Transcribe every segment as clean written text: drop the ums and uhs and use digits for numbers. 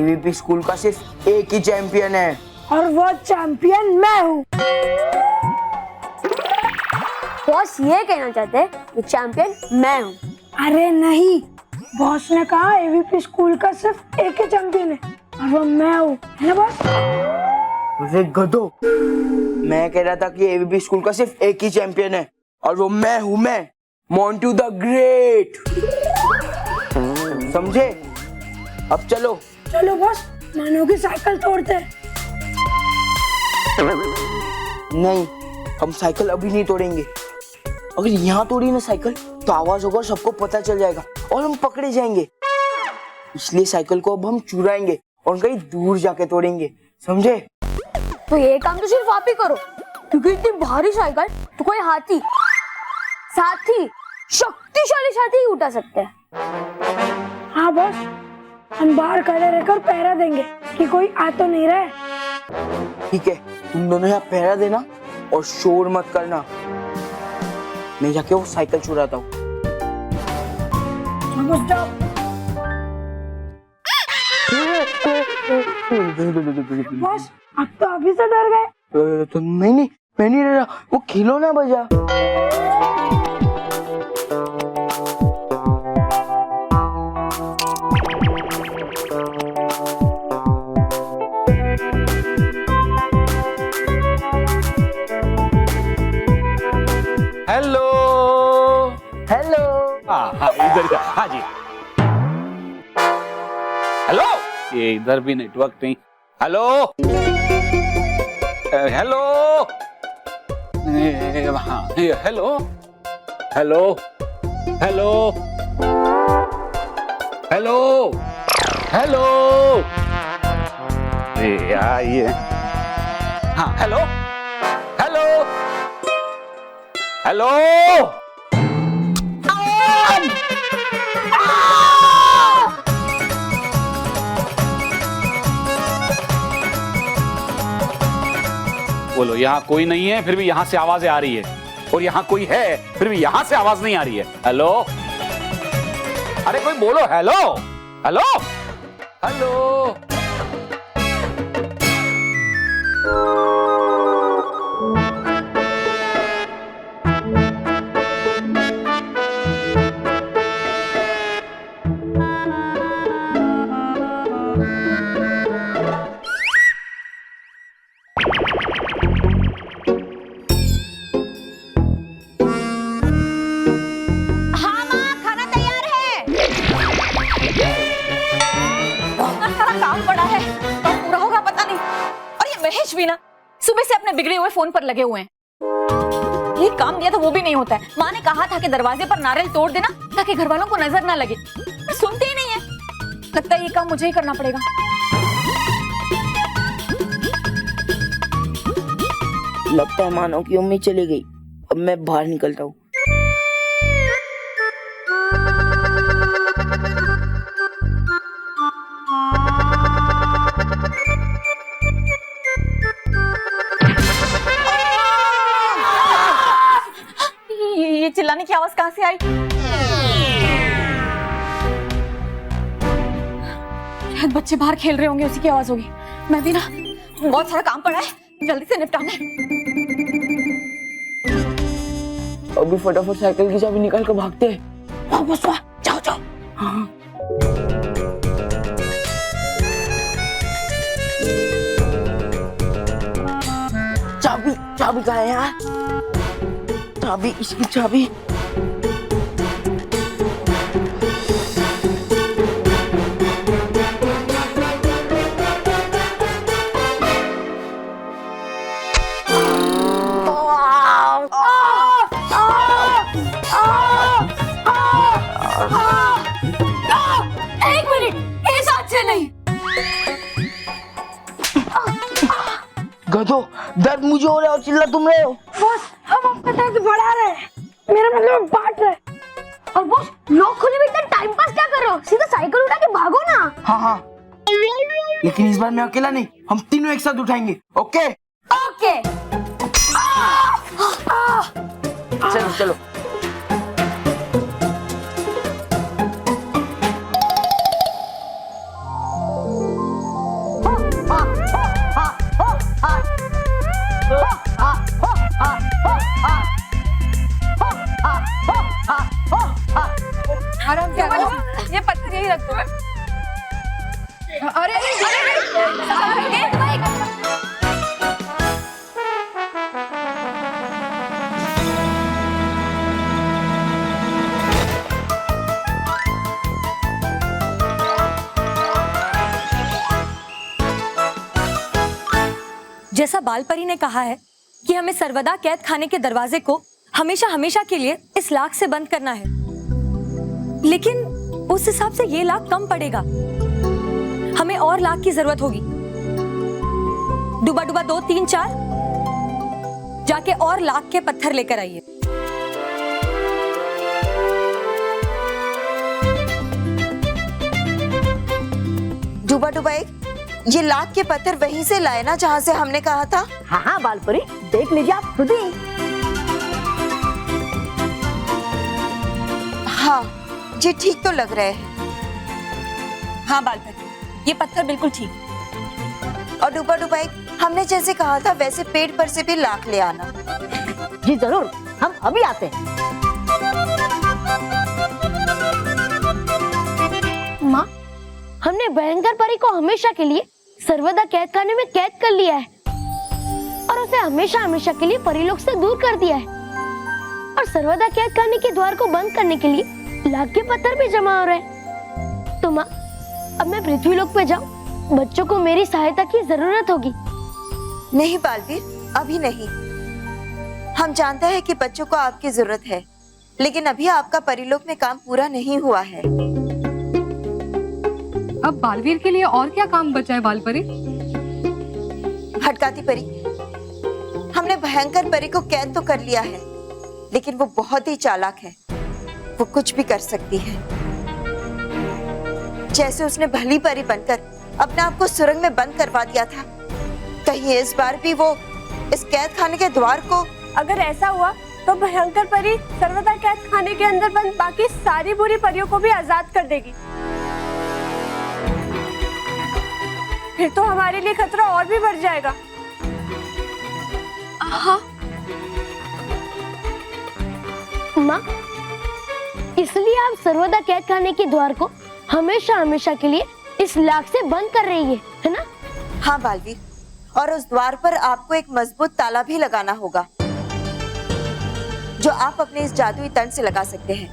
AVP school का सिर्फ एक ही चैंपियन है और वो चैंपियन मैं हूँ। बॉस ये कहना चाहते हैं कि चैंपियन मैं हूँ। अरे नहीं, बॉस ने कहा एवीपी स्कूल का सिर्फ एक ही चैंपियन है और वो मैं हूँ, है ना बॉस? अरे गधो, मैं कह रहा था कि एवीपी स्कूल का सिर्फ एक ही चैंपियन है और वो मैं हूँ, मैं मोंटू द ग्रेट। समझे? अब चलो। चलो बॉस, मानो की साइकिल तोड़ते हैं। नहीं, हम साइकिल अभी नहीं तोड़ेंगे। अगर यहाँ तोड़ी ना साइकिल तो आवाज होगा, सबको पता चल जाएगा और हम पकड़े जाएंगे। इसलिए साइकिल को अब हम चुराएंगे और कहीं दूर जाके तोड़ेंगे, समझे? तो ये काम तो सिर्फ आप ही करो, क्योंकि इतनी भारी साइकिल तो कोई हाथी, साथी, शक्तिशाली साथी ही उठा सकते हैं। हाँ बॉस, हम बाहर खड़े रहकर पहरा देंगे कि कोई आ तो नहीं रहा। ठीक है, तुम दोनों यहाँ पहरा देना और शोर मत करना। मैं जाके वो साइकिल चुराता हूँ। बॉस, अब तो अभी से डर गए। तो नहीं, मैं नहीं डरा, वो खिलौना बजा। Hello hello. हाँ इधर, हाँ जी। हेलो, ये इधर भी नेटवर्क नहीं। हेलो हेलो, हाँ hello hello hello hello hello, ये हाँ हेलो हेलो हेलो। बोलो, यहाँ कोई नहीं है फिर भी यहाँ से आवाजें आ रही है, और यहाँ कोई है फिर भी यहाँ से आवाज नहीं आ रही है। हेलो, अरे कोई बोलो हेलो हेलो हेलो। महेश भी ना सुबह से अपने बिगड़े हुए फोन पर लगे हुए हैं। ये काम दिया था वो भी नहीं होता है। माँ ने कहा था कि दरवाजे पर नारियल तोड़ देना ताकि घर वालों को नजर ना लगे, पर सुनते ही नहीं है। लगता है ये काम मुझे ही करना पड़ेगा। लगता है मानो की उम्मीद चली गई। अब मैं बाहर निकलता हूँ। ये चिल्लाने की आवाज कहाँ से आई? शायद बच्चे बाहर खेल रहे होंगे, उसी की आवाज होगी। मैं भी ना बहुत सारा काम पड़ा है, जल्दी से निपटाना है। अभी फटाफट साइकिल की चाबी निकाल कर भागते हैं। वाह बस वाह, जाओ जाओ। हाँ। चाबी चाबी कहाँ है यार? चाबी, इसकी चाबी। एक मिनट, इस हाथ से नहीं। गधो, दर्द मुझे हो रहा है और चिल्ला तुम रहे हो। बॉस, हम अपना दर्द बढ़ा रहे हैं, मेरा मतलब बांट रहे हैं। और बॉस, लोग खुले में इतना टाइम पास क्या कर रहे हो? सीधा साइकिल उठा के भागो ना। हाँ हाँ, लेकिन इस बार मैं अकेला नहीं, हम तीनों एक साथ उठाएंगे। Okay okay. चलो चलो। आराम से ये पत्थर यही रख दो। अरे जैसा बाल परी ने कहा है कि हमें सर्वदा कैद खाने के दरवाजे को हमेशा हमेशा के लिए इस लाख से बंद करना है, लेकिन उस हिसाब से ये लाख कम पड़ेगा। हमें और लाख की जरूरत होगी। डुबा डुबा 2 3 4 जाके और लाख के पत्थर लेकर आइए। डुबा डुबा एक, ये लाख के पत्थर वहीं से लाए ना जहाँ से हमने कहा था? हाँ हाँ बालपरी, देख लीजिए आप खुद ही। हाँ, ये ठीक तो लग रहे हैं। हाँ बाल परी, ये पत्थर बिल्कुल ठीक। और डुबा डुबा एक, हमने जैसे कहा था वैसे पेड़ पर से भी लाख ले आना। जी जरूर, हम अभी आते हैं। माँ, हमने भयंकर परी को हमेशा के लिए सर्वदा कैद खाने में कैद कर लिया है और उसे हमेशा हमेशा के लिए परीलोक से दूर कर दिया है। और सर्वदा कैद खाने के द्वार को बंद करने के लिए लाख के पत्थर भी जमा हो रहे हैं। तो माँ, अब मैं पृथ्वीलोक पे जाऊँ? बच्चों को मेरी सहायता की जरूरत होगी। नहीं बालवीर, अभी नहीं। हम जानते हैं कि बच्चों को आपकी जरूरत है, लेकिन अभी आपका परिलोक में काम पूरा नहीं हुआ है। अब बालवीर के लिए और क्या काम बचा है बालपरी? हटकाती परी, हमने भयंकर परी को कैद तो कर लिया है, लेकिन वो बहुत ही चालाक है। वो कुछ भी कर सकती है। जैसे उसने भली परी बनकर अपने आप को सुरंग में बंद करवा दिया था, कहीं इस बार भी वो इस कैद खाने के द्वार को। अगर ऐसा हुआ तो भयंकर परी सर्वदा कैद खाने के अंदर बंद बाकी सारी बुरी परियों को भी आजाद कर देगी। फिर तो हमारे लिए खतरा और भी बढ़ जाएगा। माँ, इसलिए आप सर्वदा कैद खाने के द्वार को हमेशा हमेशा के लिए इस लाख से बंद कर रही है ना? हाँ बालवीर, और उस द्वार पर आपको एक मजबूत ताला भी लगाना होगा, जो आप अपने इस जादुई तंत्र से लगा सकते हैं।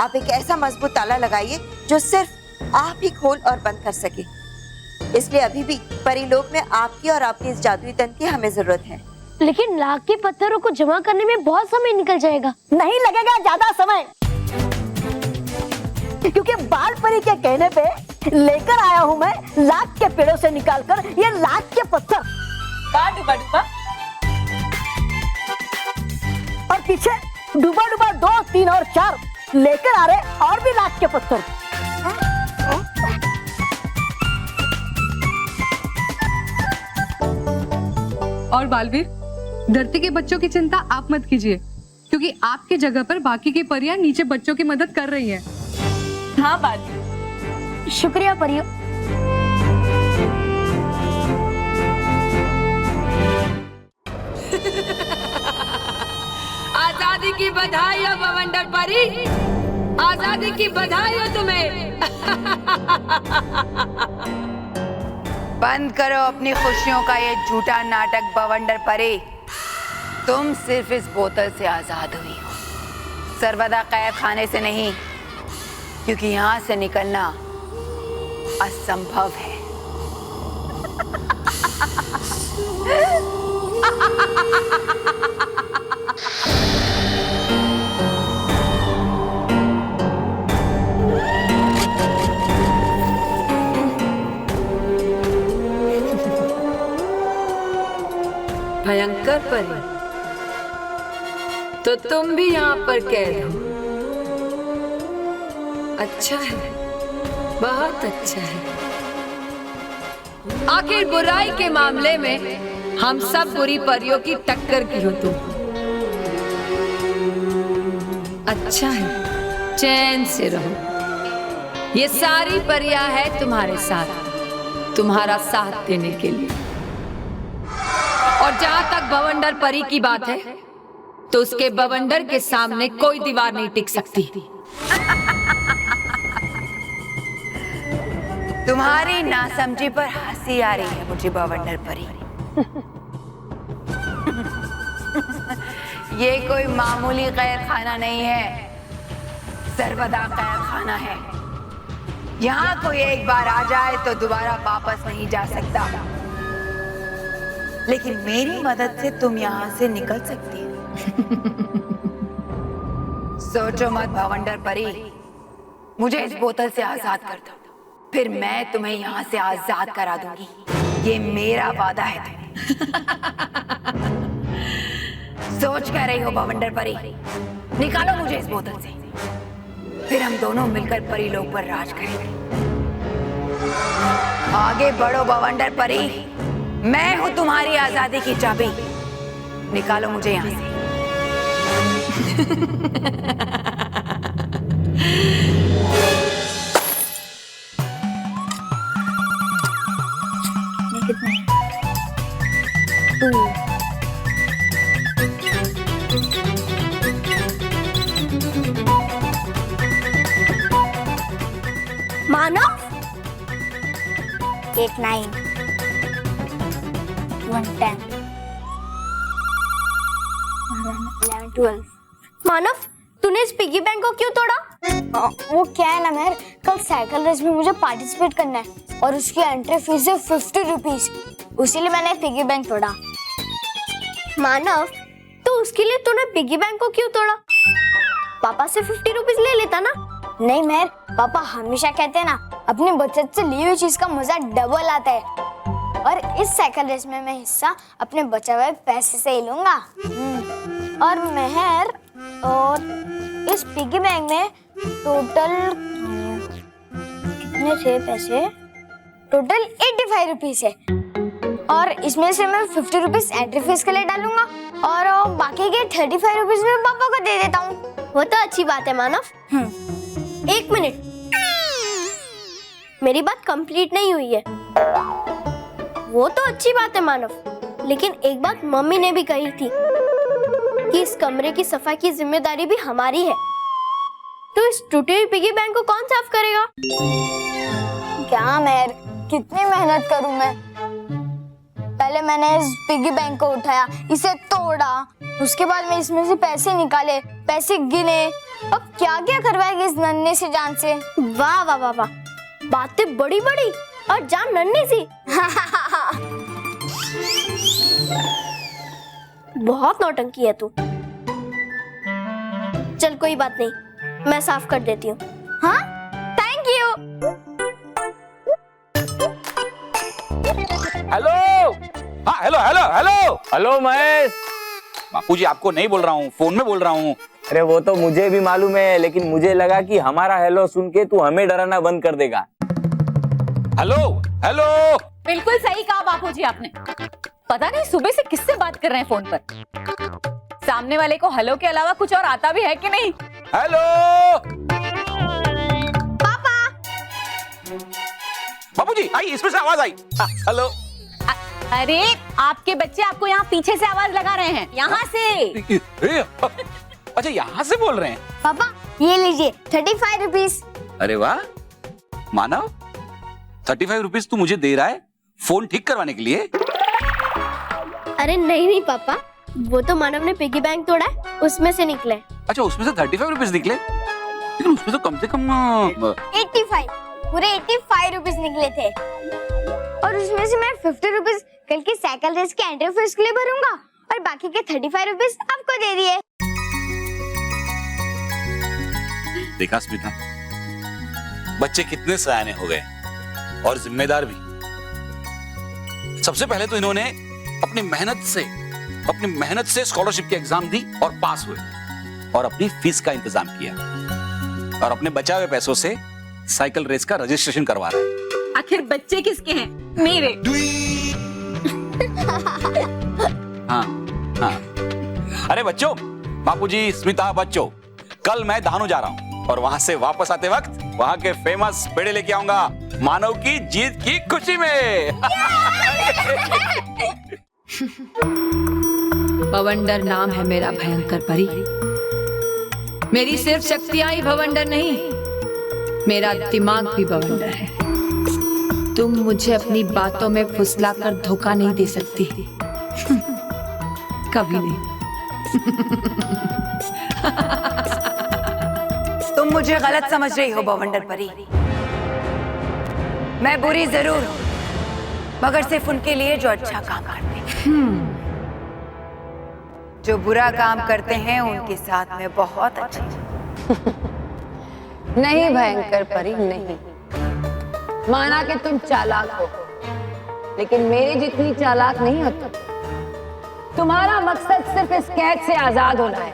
आप एक ऐसा मजबूत ताला लगाइए जो सिर्फ आप ही खोल और बंद कर सके। इसलिए अभी भी परिलोक में आपकी और आपके इस जादुई तंत्र की हमें जरूरत है। लेकिन लाख के पत्थरों को जमा करने में बहुत समय निकल जाएगा। नहीं लगेगा ज्यादा समय, क्योंकि बाल परी के कहने पे लेकर आया हूँ मैं लाख के पेड़ों से निकालकर ये लाख के पत्थर। डुबा डुबा और पीछे डुबा डुबा 2 3 और 4 लेकर आ रहे और भी लाख के पत्थर। और बालवीर, धरती के बच्चों की चिंता आप मत कीजिए, क्योंकि आपकी जगह पर बाकी की परियां नीचे बच्चों की मदद कर रही हैं। हाँ बालवीर, शुक्रिया परियो। आजादी की बधाई हो बवंडर परी, आजादी की बधाई हो तुम्हें। बंद करो अपनी खुशियों का ये झूठा नाटक बवंडर परी। तुम सिर्फ इस बोतल से आजाद हुई हो, सर्वदा कैद खाने से नहीं, क्योंकि यहाँ से निकलना असंभव है। भयंकर परी, तो तुम भी यहाँ पर कैद हो। अच्छा है, बहुत अच्छा है। आखिर बुराई के मामले में हम सब बुरी परियों की टक्कर की हो तुम। अच्छा है, चैन से रहो। ये सारी परियां है तुम्हारे साथ, तुम्हारा साथ देने के लिए। और जहां तक बवंडर परी की बात है, तो उसके बवंडर के सामने कोई दीवार नहीं टिक सकती। तुम्हारी नासमझी पर हंसी आ रही है मुझे बवंडर परी। ये कोई मामूली कैद खाना नहीं है, सर्वदा कैद खाना है। यहाँ कोई एक बार आ जाए तो दोबारा वापस नहीं जा सकता, लेकिन मेरी मदद से तुम यहाँ से निकल सकती हो। सोचो मत बवंडर परी, मुझे इस बोतल से आजाद कर दो, फिर मैं तुम्हें यहाँ से आजाद करा दूंगी। ये मेरा वादा है तुम्हें। सोच क्या रही हो बवंडर परी? निकालो मुझे इस बोतल से, फिर हम दोनों मिलकर परी लोक पर राज करेंगे। आगे बढ़ो बवंडर परी, मैं हूं तुम्हारी आजादी की चाबी। निकालो मुझे यहाँ से। मानव 8 9 1 10 11 12। मानव, तूने इस पिगी बैंक को क्यों तोड़ा? वो क्या है ना मेहर, कल साइकिल रेस में मुझे पार्टिसिपेट करना है और उसकी एंट्री फीस है 50 रुपीज, इसीलिए मैंने पिगी बैंक तोड़ा। मानव, तो उसके लिए तूने पिगी बैंक को क्यों तोड़ा? पापा से 50 रुपीज ले लेता ना। नहीं मेहर, पापा हमेशा कहते हैं ना, अपनी बचत से ली हुई चीज का मजा डबल आता है, और इस साइकिल रेस में मैं हिस्सा अपने बचे हुए पैसे से ही लूंगा। और मेहर, और इस पिगी बैंक में टोटल कितने थे पैसे? टोटल 85 रुपीज है, और इसमें से मैं 50 रुपीज एंट्री फीस के लिए डालूंगा और बाकी के 35 रुपीज में पापा को दे देता हूँ। वो तो अच्छी बात है मानव। एक मिनट, मेरी बात कंप्लीट नहीं हुई है। वो तो अच्छी बात है मानव, लेकिन एक बात मम्मी ने भी कही थी कि इस कमरे की सफाई की जिम्मेदारी भी हमारी है। तो इस टूटी हुई पिगी बैंक को कौन साफ करेगा? क्या मेहर, कितनी मेहनत करूं मैं। पहले मैंने इस पिगी बैंक को उठाया, इसे तोड़ा, उसके बाद मैं इसमें से पैसे निकाले, पैसे गिने, अब क्या क्या करवाएगी इस नन्हे सी जान से। वाह वाह वाह वाह, बातें बड़ी बड़ी और जान नन्ही सी। बहुत नौटंकी है तू। चल कोई बात नहीं, मैं साफ कर देती हूँ। हाँ, थैंक यू। हेलो, हाँ hello hello hello hello Mahesh. बापूजी आपको नहीं बोल रहा हूँ, फोन में बोल रहा हूँ। अरे वो तो मुझे भी मालूम है, लेकिन मुझे लगा कि हमारा हेलो सुन के तू हमें डराना बंद कर देगा। Hello hello. बिल्कुल सही कहा बापूजी आपने। पता नहीं सुबह से किससे बात कर रहे हैं फोन पर। सामने वाले को हेलो के अलावा कुछ और आता भी है कि नहीं? हेलो पापा। बापूजी आई, इसमें से आवाज आई। हेलो। अरे आपके बच्चे आपको यहाँ पीछे से आवाज लगा रहे हैं, यहाँ से। अच्छा यहाँ से बोल रहे हैं? पापा ये लीजिए 35 रुपीज। अरे वाह मानव, 35 रुपीज तू मुझे दे रहा है फोन ठीक करवाने के लिए? अरे नहीं नहीं पापा, वो तो मानव ने पिगी बैंक तोड़ा है, उसमें से निकले। अच्छा उसमें से 35 रुपीज निकले, लेकिन उसमें तो कम से कम 85, पूरे 85 रुपीज निकले थे, और उसमें से मैं 50 रुपीज कल की साइकिल रेस के एंट्री फीस के लिए भरूंगा, और बाकी के 35 रुपीज आपको दे दिए। देखा स्मिता, बच्चे कितने सयाने हो गए और जिम्मेदार भी। सबसे पहले तो इन्होंने अपनी मेहनत से स्कॉलरशिप की एग्जाम दी और पास हुए, और अपनी फीस का इंतजाम किया, और अपने बचाए हुए पैसों से साइकिल रेस का रजिस्ट्रेशन करवा रहे हैं। आखिर बच्चे किसके हैं? मेरे। हाँ हाँ। अरे बच्चों, बापूजी, स्मिता, बच्चों, कल मैं धानु जा रहा हूँ और वहां से वापस आते वक्त वहां के फेमस पेड़े लेके आऊंगा मानव की जीत की खुशी में। भवंडर नाम है मेरा भयंकर परी। मेरी सिर्फ शक्तियां ही भवंडर नहीं, मेरा दिमाग भी भवंडर है। तुम मुझे अपनी बातों में फुसला कर धोखा नहीं दे सकती। कभी नहीं। तुम मुझे गलत समझ रही हो बवंडर परी। मैं बुरी जरूर हूं, मगर सिर्फ उनके लिए जो अच्छा काम करते हैं। जो बुरा काम करते हैं उनके साथ में बहुत अच्छे। नहीं भयंकर परी, नहीं। माना कि तुम चालाक हो, लेकिन मेरे जितनी चालाक नहीं हो तुम। तुम्हारा मकसद सिर्फ इस कैद से आजाद होना है,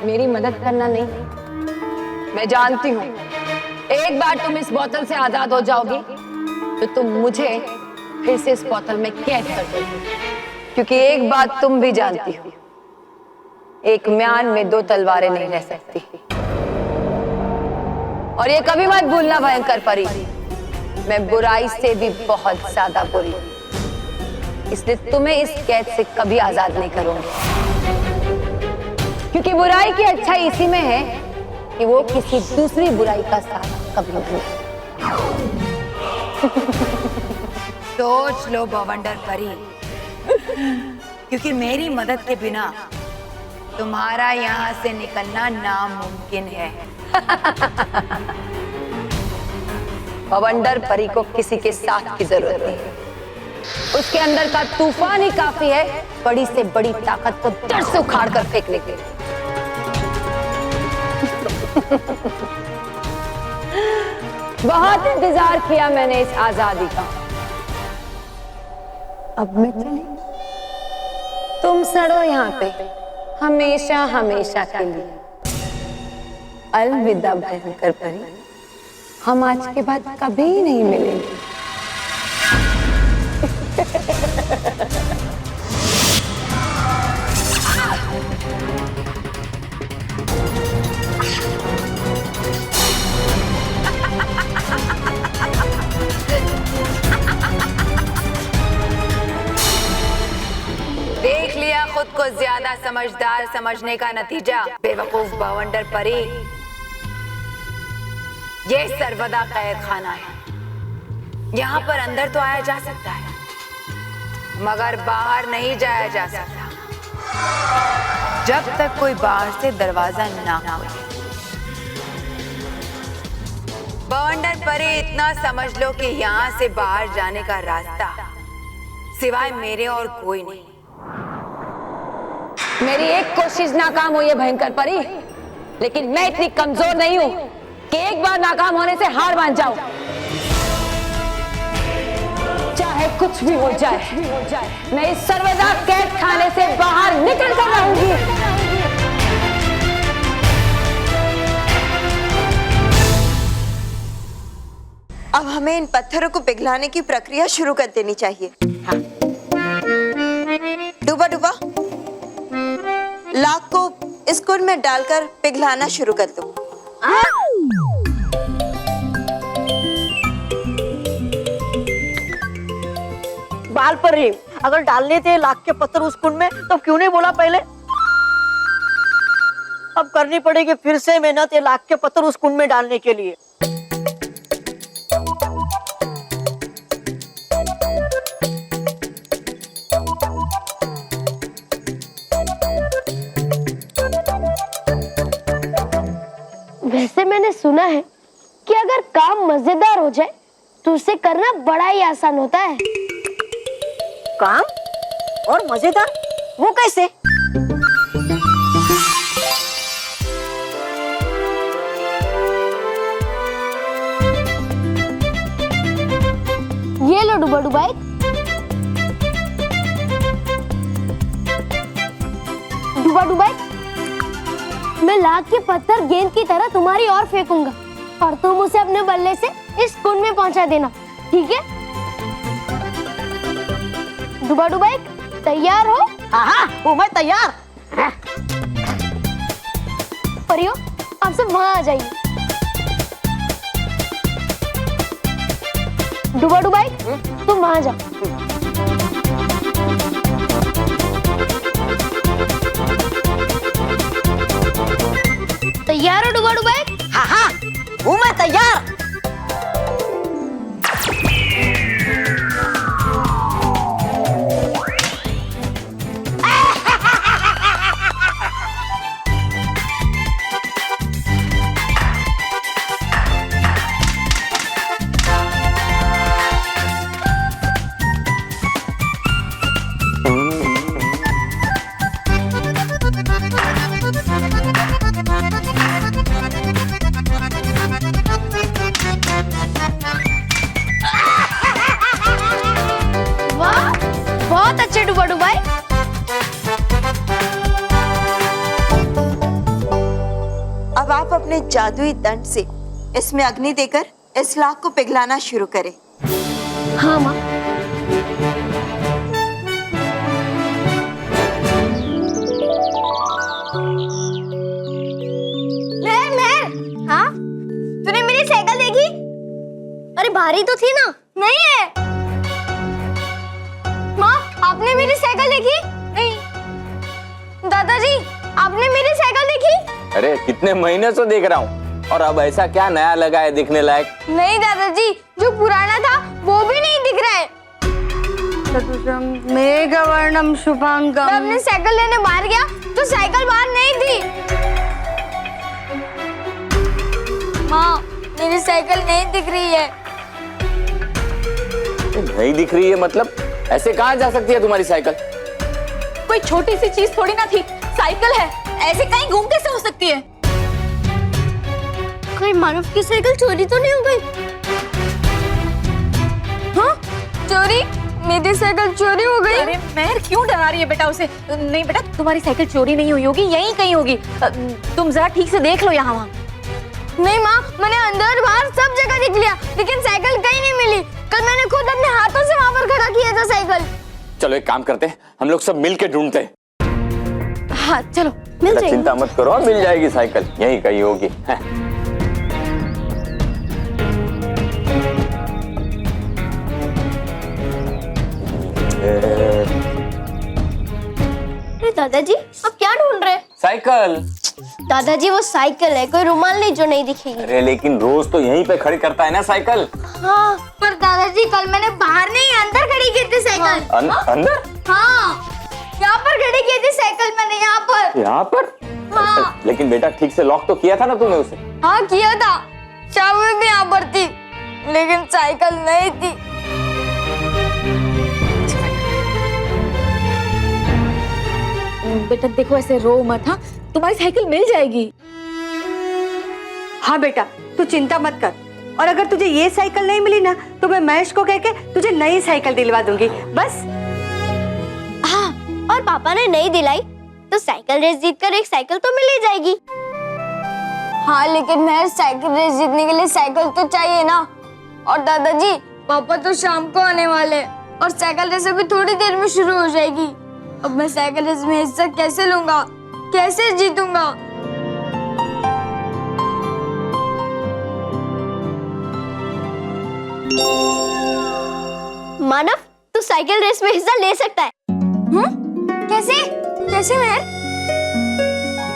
मेरी मदद करना नहीं। मैं जानती हूँ एक बार तुम इस बोतल से आजाद हो जाओगी तो तुम मुझे फिर से इस बोतल में कैद कर दोगी, क्योंकि एक बात तुम भी जानती हो, एक म्यान में दो तलवारें नहीं रह सकती। और ये कभी मत भूलना भयंकर परी, मैं बुराई से भी बहुत ज्यादा बुरी हूं, इसलिए तुम्हें इस कैद से कभी आजाद नहीं करूंगी। क्योंकि बुराई की अच्छाई इसी में है कि वो किसी दूसरी बुराई का साथ कभी नहीं। सोच लो बवंडर परी, क्योंकि मेरी मदद के बिना तुम्हारा यहाँ से निकलना नामुमकिन है। बवंडर परी को किसी के साथ की जरूरत नहीं है, उसके अंदर का तूफान ही काफी है बड़ी से बड़ी ताकत को दर से उखाड़ कर फेंकने के लिए। बहुत इंतजार किया मैंने इस आजादी का, अब मैं चली। तुम सड़ो यहाँ पे हमेशा हमेशा के लिए। अलविदा भयंकर परी, हम आज के बाद कभी नहीं मिलेंगे। देख लिया खुद को ज्यादा समझदार समझने का नतीजा बेवकूफ बवंडर परी। ये सर्वदा कैद खाना है, यहाँ पर अंदर तो आया जा सकता है मगर बाहर नहीं जाया जा सकता जब तक कोई बाहर से दरवाजा ना खोले। बवंडर परी, इतना समझ लो कि यहाँ से बाहर जाने का रास्ता सिवाय मेरे और कोई नहीं। मेरी एक कोशिश नाकाम हुई है भयंकर परी, लेकिन मैं इतनी कमजोर नहीं हूं कि एक बार नाकाम होने से हार मान जाऊं। चाहे कुछ भी हो जाए, मैं इस सर्वदा कैद खाने से बाहर निकल कर रहूंगी। अब हमें इन पत्थरों को पिघलाने की प्रक्रिया शुरू कर देनी चाहिए। हाँ। डूबा डूबा, लाख को इस कुंड में डालकर पिघलाना शुरू कर दो। बाल पर ही अगर डालने थे लाख के पत्थर उस कुंड में तो क्यों नहीं बोला पहले? अब करनी पड़ेगी फिर से मेहनत ये लाख के पत्थर उस कुंड में डालने के लिए। वैसे मैंने सुना है कि अगर काम मजेदार हो जाए तो उसे करना बड़ा ही आसान होता है। काम और मजेदार, वो कैसे? ये लो डुबा डुबाई। डुबा डुबाई, मैं लाख के पत्थर गेंद की तरह तुम्हारी ओर फेंकूंगा और तुम उसे अपने बल्ले से इस कुंड में पहुंचा देना, ठीक है? डुबा डुबाई, तैयार हो? हाँ हाँ, वो मैं तैयार। परियो, आप सब वहां आ जाइए। डुबा डुबाई, तुम वहां जाओ। तैयार हो डुबा डुबाई? हाँ हाँ, वो मैं तैयार। अपने जादुई दंड से इसमें अग्नि देकर इस लाख को पिघलाना शुरू करें। हाँ माँ। हाँ? तूने मेरी साइकिल देखी? अरे भारी तो थी ना? नहीं है। माँ, आपने मेरी साइकिल देखी? नहीं। दादाजी, आपने मेरी साइकिल देखी? अरे कितने महीने से देख रहा हूँ, और अब ऐसा क्या नया लगा है दिखने लायक? नहीं दादाजी, जो पुराना था वो भी नहीं दिख रहा है। मेघवर्णम शुभांगम। मैं अपनी साइकिल लेने बाहर गया तो साइकिल बाहर नहीं थी। माँ, मेरी साइकिल नहीं दिख रही है। नहीं दिख रही है मतलब? ऐसे कहाँ जा सकती है तुम्हारी साइकिल? कोई छोटी सी चीज थोड़ी ना थी, साइकिल है, ऐसे कहीं घूम कैसे हो सकती है? कोई मानव की साइकिल चोरी तो नहीं हो गई? हाँ? चोरी? मेरी साइकिल चोरी हो गई? अरे मेहर क्यों डरा रही है बेटा उसे? नहीं बेटा, तुम्हारी साइकिल चोरी नहीं हुई होगी, यहीं कहीं होगी। तुम जरा ठीक से देख लो यहाँ वहाँ। नहीं माँ, मैंने अंदर बाहर सब जगह देख लिया, लेकिन साइकिल कहीं नहीं मिली। कल मैंने खुद अपने हाथों से वहाँ पर खड़ा किया था साइकिल। चलो एक काम करते हैं, हम लोग सब मिल के ढूंढते हैं। हाँ चलो, मिल जाएगी। चिंता मत करो, मिल जाएगी साइकिल, यहीं कहीं होगी। अरे दादाजी, आप क्या ढूंढ रहे हैं? साइकिल। दादाजी वो साइकिल है, कोई रुमाल नहीं जो नहीं दिखेगी। अरे लेकिन रोज तो यहीं पे खड़ी करता है ना साइकिल। हाँ, पर दादाजी कल मैंने बाहर नहीं अंदर खड़ी की थी साइकिल। अंदर? हाँ, यहाँ पर खड़ी की थी साइकिल मैंने, यहाँ पर। यहाँ पर? हाँ। लेकिन बेटा ठीक से लॉक तो किया था ना तूने उसे? हाँ किया था, चाबी भी यहाँ पर थी, लेकिन साइकिल नहीं थी। बेटा देखो, ऐसे रो मत। हाँ, तुम्हारी साइकिल मिल जाएगी। हाँ बेटा, तू चिंता मत कर, और अगर तुझे ये साइकिल नहीं मिली ना तो मैं महेश को कह के तुझे नई साइकिल दिलवा दूंगी, बस। हाँ, और पापा ने नहीं दिलाई तो साइकिल रेस जीतकर एक साइकिल तो मिल ही जाएगी। हाँ, लेकिन मैं साइकिल रेस जीतने के लिए साइकिल तो चाहिए ना। और दादाजी, पापा तो शाम को आने वाले और साइकिल रेस अभी थोड़ी देर में शुरू हो जाएगी। अब मैं साइकिल रेस में हिस्सा कैसे लूंगा, कैसे जीतूंगा? मानव, तू साइकिल रेस में हिस्सा ले सकता है। कैसे? कैसे मैं?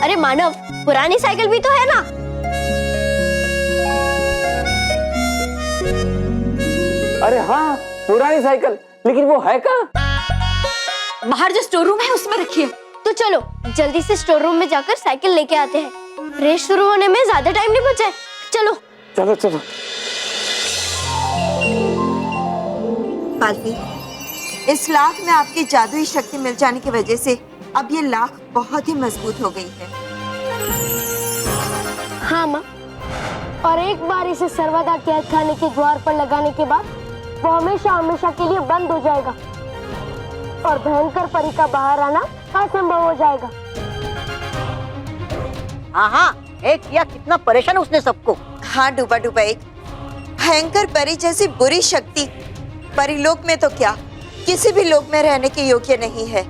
अरे मानव, पुरानी साइकिल भी तो है ना। अरे हाँ, पुरानी साइकिल, लेकिन वो है कहाँ? बाहर जो स्टोर रूम है उसमें रखी है। तो चलो जल्दी से स्टोर रूम में जाकर साइकिल लेके आते हैं। रेस शुरू होने में ज्यादा टाइम नहीं बचा है। चलो चलो चलो। पालवी, इस लाख में आपकी जादुई शक्ति मिल जाने की वजह से अब ये लाख बहुत ही मजबूत हो गई है। हाँ माँ, और एक बार इसे सर्वदा कैद खाने के द्वार पर लगाने के बाद वो हमेशा हमेशा के लिए बंद हो जाएगा और भयंकर परी का बाहर आना असंभव हो जाएगा। हाँ, एक किया कितना परेशान उसने सबको। हाँ डूबा डूबा, एक भयंकर परी जैसी बुरी शक्ति परिलोक में तो क्या, किसी भी लोक में रहने के योग्य नहीं है।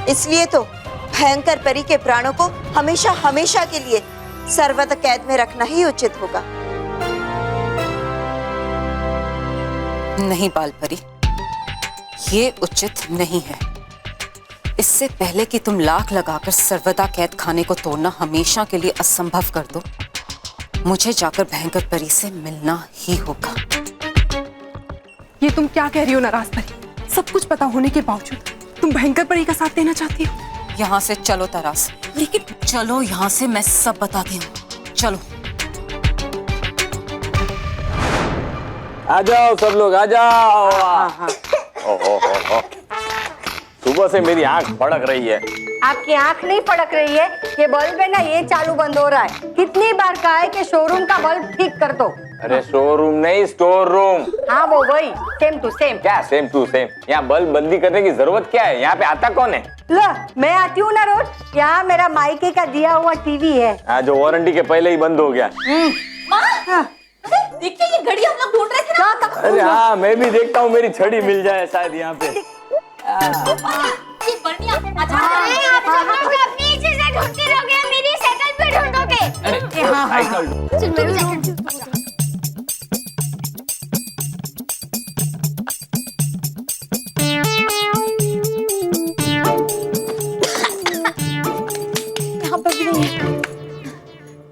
इसलिए तो भयंकर परी के प्राणों को हमेशा हमेशा के लिए सर्वदा कैद में रखना ही उचित होगा। नहीं बालपरी, ये उचित नहीं है। इससे पहले कि तुम लाख लगाकर सर्वदा कैद खाने को तोड़ना हमेशा के लिए असंभव कर दो, मुझे जाकर भयंकर परी से मिलना ही होगा। ये तुम क्या कह रही हो नाराज परी? सब कुछ पता होने के बावजूद तुम भयंकर परी का साथ देना चाहती हो? यहाँ से चलो तरास। लेकिन चलो यहाँ से, मैं सब बताती हूँ। चलो आ जाओ सब लोग, आ जाओ। सुबह से मेरी आंख फड़क रही है। आपकी आंख नहीं फड़क रही है, ये बल्ब है ना, ये चालू बंद हो रहा है। कितनी बार कहा है कि शोरूम का बल्ब ठीक कर दो। अरे शोरूम नहीं, स्टोर रूम। हाँ वो वही, सेम टू सेम। क्या सेम टू सेम? यहाँ बल्ब बंदी करने की जरूरत क्या है? यहाँ पे आता कौन है? लो, मैं आती हूँ ना रोज। यहाँ मेरा मायके का दिया हुआ टीवी है। हाँ, जो वारंटी के पहले ही बंद हो गया। देखिए ये घड़ी हम लोग ढूंढ रहे थे ना। अरे हाँ, मैं भी देखता हूँ मेरी छड़ी मिल जाए शायद यहाँ पे। ये बढ़िया। अरे आप सब लोग अपनी चीजें ढूंढते रहोगे, मेरी साइकिल पे ढूंढोगे। अरे साइकिल चल मैं भी साइकिल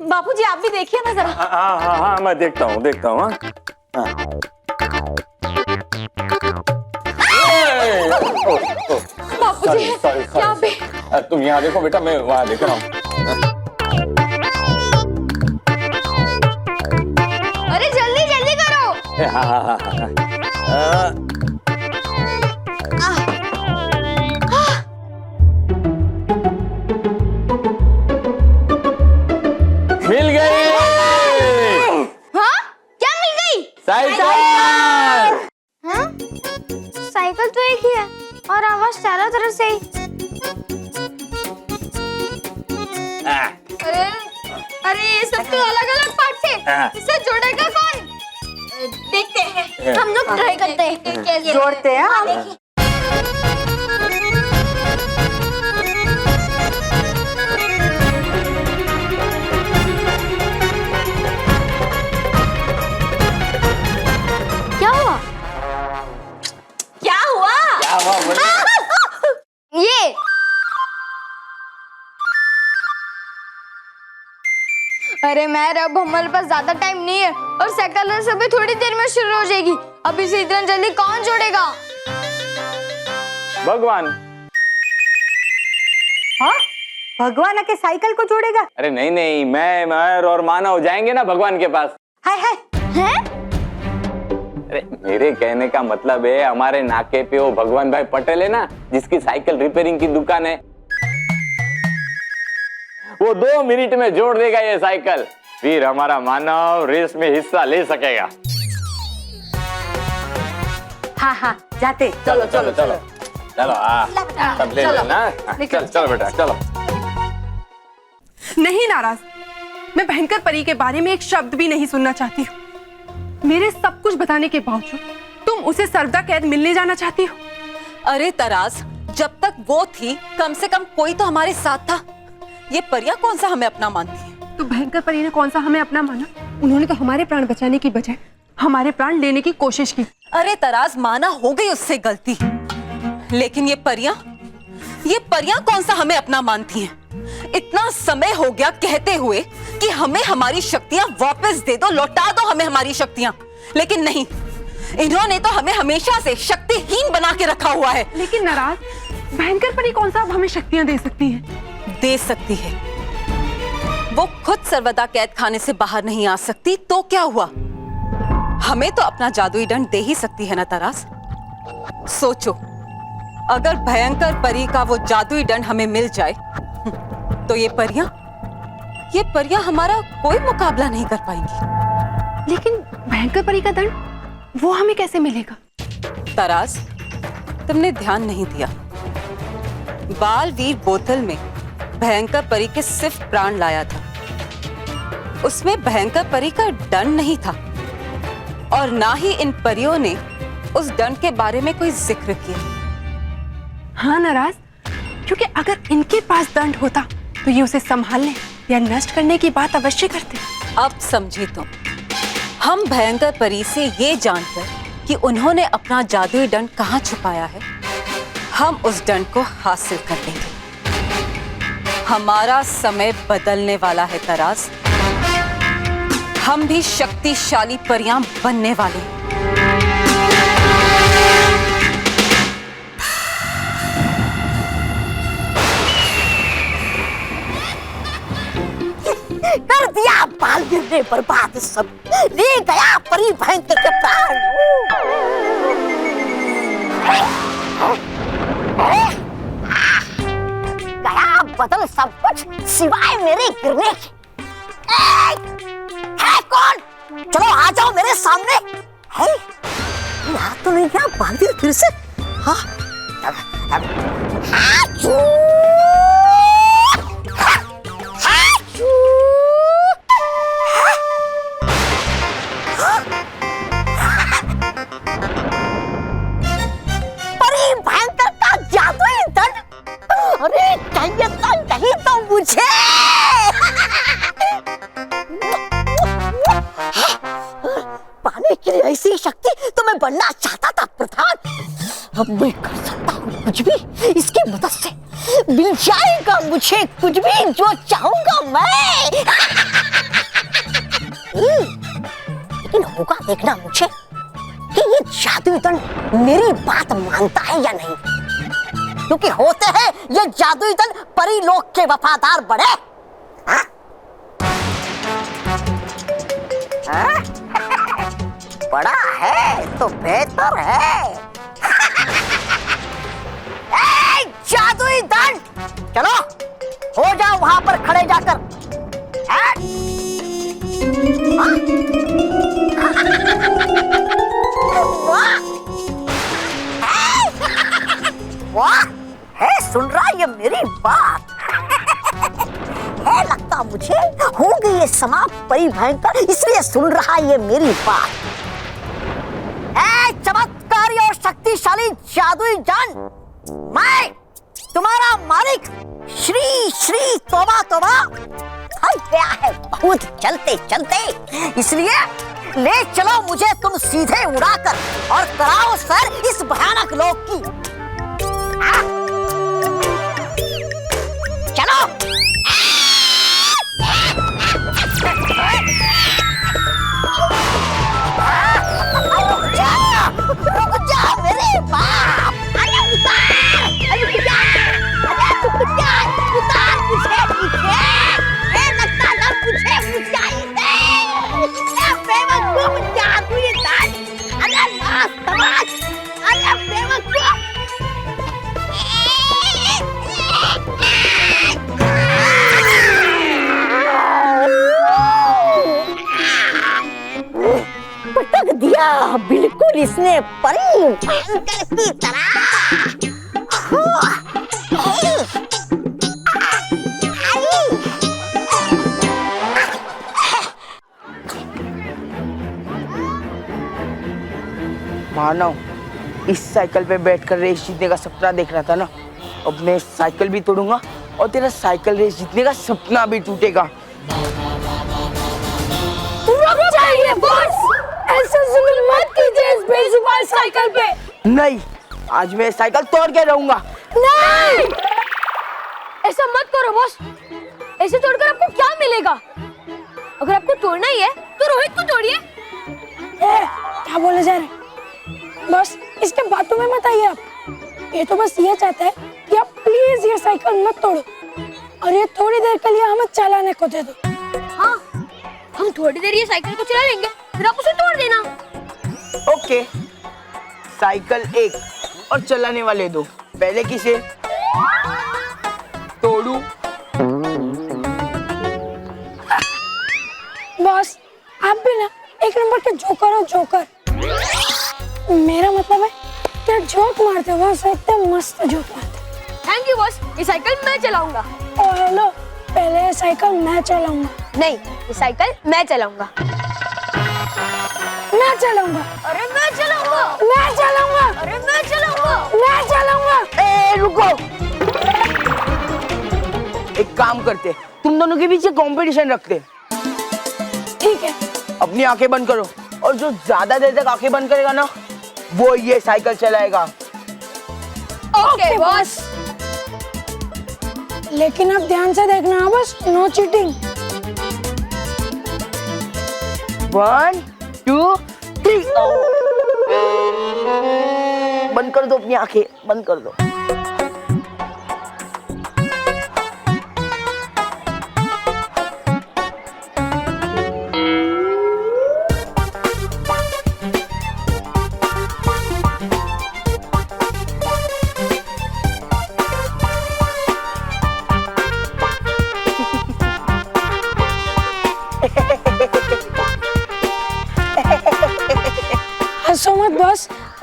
बापूजी आप भी देखिए ना जरा। हाँ हाँ हाँ, मैं देखता हूँ बापूजी यहाँ पे। तुम यहाँ देखो बेटा, मैं वहाँ देख रहा हूँ। अरे जल्दी जल्दी करो। हाँ हाँ हाँ हाँ। मिल गई। हाँ क्या मिल गई? साइकिल। हाँ साइकिल तो एक ही है और आवाज चारों तरफ से ही। अरे अरे ये सब तो अलग अलग पार्ट से, इसे जोड़ेगा कौन? देखते हैं, हम लोग ट्राई करते हैं कैसे जोड़ते हैं। हाँ, देखिए। क्या हुआ? क्या हुआ? क्या हुआ बोलिए? ये अरे मैं अब हमारे पास ज्यादा टाइम नहीं है और साइकिल रेस अभी थोड़ी देर में शुरू हो जाएगी। अब इसे इतना जल्दी कौन जोड़ेगा? भगवान। हाँ भगवान आके साइकिल को जोड़ेगा? अरे नहीं नहीं, मैं मर और मानव जाएंगे ना भगवान के पास। हाय हाय। हैं? अरे मेरे कहने का मतलब है, हमारे नाके पे वो भगवान भाई पटेल है ना, जिसकी साइकिल रिपेयरिंग की दुकान है, वो 2 मिनट में जोड़ देगा ये साइकिल। फिर हमारा मानव रेस में हिस्सा ले सकेगा। हाँ हाँ जाते। चलो चलो चलो चलो, सब ले लेना। चल चलो बेटा चलो। नहीं नाराज, मैं भयंकर परी के बारे में एक शब्द भी नहीं सुनना चाहती हूँ। मेरे सब कुछ बताने के बावजूद तुम उसे सर्वदा कैद मिलने जाना चाहती हो। अरे तराज, जब तक वो थी कम से कम कोई तो हमारे साथ था। ये परियां कौन सा हमें अपना मानती है? तो भयंकर परी ने कौन सा हमें अपना माना? उन्होंने तो हमारे प्राण बचाने की बजाय हमारे प्राण लेने की कोशिश की। अरे तराज, माना हो गई उससे गलती, लेकिन ये परियां कौन सा हमें अपना मानती हैं? इतना समय हो गया कहते हुए कि हमें हमारी शक्तियां वापस दे दो, लौटा दो हमें हमारी शक्तियां, लेकिन नहीं, इन्होंने तो हमें हमेशा से शक्तिहीन बना के रखा हुआ है। लेकिन नाराज, भयंकर परी कौन सा अब हमें शक्तियां दे सकती है? दे सकती है। वो खुद सर्वदा कैद खाने से बाहर नहीं आ सकती तो क्या हुआ? हमें तो अपना जादुई दंड दे ही सकती है ना तराज। सोचो, अगर भयंकर परी का वो जादुई दंड हमें मिल जाए तो ये परियां हमारा कोई मुकाबला नहीं कर पाएंगी। लेकिन भयंकर परी का दंड वो हमें कैसे मिलेगा? तराज, तुमने ध्यान नहीं दिया। बालवीर बोतल में भयंकर परी के सिर्फ प्राण लाया था। उसमें भयंकर परी का दंड नहीं था और ना ही इन परियों ने उस दंड के बारे में कोई जिक्र किया। हाँ नाराज, क्योंकि अगर इनके पास दंड होता तो ये उसे संभालने या नष्ट करने की बात अवश्य करते। अब समझे तुम। हम भयंकर परी से ये जानकर कि उन्होंने अपना जादुई दंड कहाँ छुपाया है, हम उस दंड को हासिल कर लेंगे। हमारा समय बदलने वाला है तराज। हम भी शक्तिशाली परियां बनने वाले हैं। कर दिया बालवीर ने बर्बाद, सब ले गया परी भयंकर के प्राण। बदल सब कुछ सिवाय मेरे गिरने के। है कौन? चलो आ जाओ मेरे सामने। है याद तो नहीं क्या भाग दी फिर से? हाँ परी भयंकर का जादुई दंड। अरे चाहिए तो नहीं तो मुझे। पाने के लिए ऐसी शक्ति तो मैं बनना चाहता था प्रधान। अब मैं कर सकता हूँ कुछ भी इसकी मदद से। मिल जाएगा मुझे कुछ भी जो चाहूंगा मैं। लेकिन होगा देखना मुझे कि ये जादुई दंड मेरी बात मानता है या नहीं, क्योंकि होते हैं ये जादुई दंड परी लोक के वफादार बड़े। हाँ? हाँ? बड़ा है तो बेहतर है। जादुई दंड, चलो हो जाओ वहां पर खड़े जाकर। वाह है, सुन रहा ये मेरी बात है। लगता मुझे होगी ये समाप्त परी भयंकर, इसलिए सुन रहा ये मेरी बात। चमत्कारी और शक्तिशाली जादुई दंड, मैं तुम्हारा मालिक श्री श्री तोबा तोबा थक गया है बहुत चलते चलते, इसलिए ले चलो मुझे तुम सीधे उड़ाकर और कराओ सर इस भयानक लोक की। चलो रुक जा मेरे बाप। अरे उतार मुझे पीछे। लगता ना मुझे ऊंचाई दे। बेवकूफ जादुई दंड। अरे नाश तमाश। अरे बेवकूफ। पटक दिया बिल्कुल इसने परी भयंकर की तरह। मानव, इस साइकिल पे बैठकर रेस जीतने का सपना देख रहा था ना, अब मैं साइकिल भी तोड़ूंगा और तेरा साइकिल रेस जीतने का सपना भी टूटेगा। रुक जाइए बॉस, ऐसा जुल्म मत कीजिए इस बेजुबान साइकिल पे। नहीं, आज मैं साइकिल तोड़ के रहूंगा। नहीं, ऐसा मत करो बॉस। ऐसे तोड़कर आपको क्या मिलेगा? अगर आपको तोड़ना ही है तो रोहित को तोड़िए। क्या बोले जा रहे बॉस? इसके बातों में मत आइए आप। ये तो बस ये चाहता है कि आप प्लीज ये साइकिल मत तोड़ो और ये थोड़ी देर के लिए हमें चलाने को दे दो। हाँ, हम थोड़ी देर ये साइकिल को चला लेंगे, फिर आप उसे तोड़ देना। ओके, साइकिल एक और चलाने वाले दो। पहले किसे तोड़ू? बॉस आप भी ना एक नंबर के जोकर हो, जोकर। मेरा मतलब है क्या जोक मारते हो, एकदम मस्त जोक मारते। थैंक यू बॉस, ये साइकिल मैं चलाऊंगा। ओ हेलो, पहले ये साइकिल मैं चलाऊंगा। नहीं, ये साइकिल मैं चलाऊंगा। मैं चलाऊंगा। अरे मैं चलाऊंगा। मैं चलाऊंगा। अरे मैं चलाऊंगा। मैं चलाऊंगा। ए रुको, एक काम करते, तुम दोनों के बीच कंपटीशन रखते। ठीक है, अपनी आंखें बंद करो और जो ज्यादा देर तक आंखें बंद करेगा ना, वो ये साइकिल चलाएगा। Okay boss. लेकिन अब ध्यान से देखना बस, नो चीटिंग। 1 2 3 बंद कर दो अपनी आंखें, बंद कर दो।